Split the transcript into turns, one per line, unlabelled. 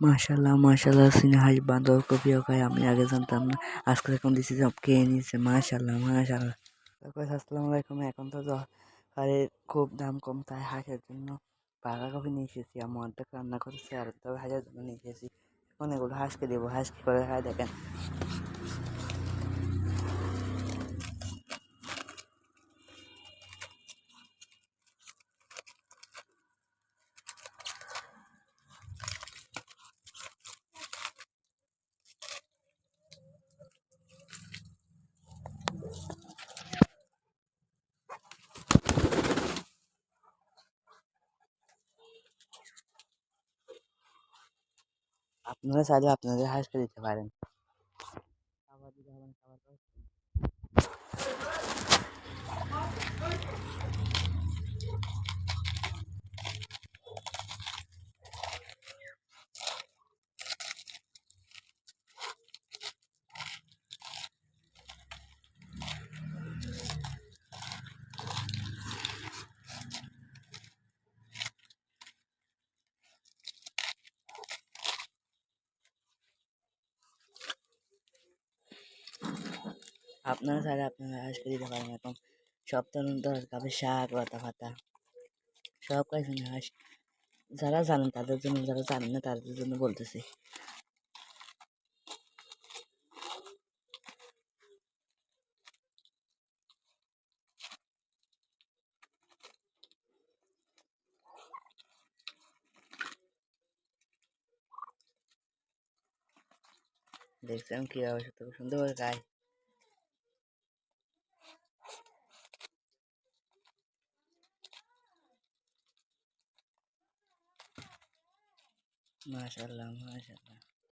মাশাল্লাহ মাশাল্লাহ সিনে হাঁস বাঁধাকপিও খায়, আমি আগে জানতাম না, আজকে এখন দিছি সব খেয়ে নিয়েছে। মাশাল্লাহ মাশাল্লাহ। তারপর আসসালামু আলাইকুম। এখন তো হারের খুব দাম কম, তাই হাঁসের জন্য বাঁধাকপি নিয়ে এসেছি। আমি অর্ধেক রান্না করেছি আর তবে হাঁসের জন্য নিয়ে এসেছি। এখন এগুলো হাঁসকে দেবো, হাঁস কি করে খায় দেখেন। আপনারা চাইলে আপনাদের হাঁসকে দিতে পারেন। খাবার দিতে হবে না, খাবার দাও। আপনারা চাইলে আপনারা হাঁসকে দিতে পারেন। এখন সব ধরনের দরকার, শাক লতা পাতা সব খাইছেন হাঁস। যারা জানেন তাদের জন্য, যারা জানেন না তাদের জন্য বলতেছি। দেখছেন কি অবস্থা, খুব সুন্দর করে খায়। মাশাল্লাহ মাশাল্লাহ।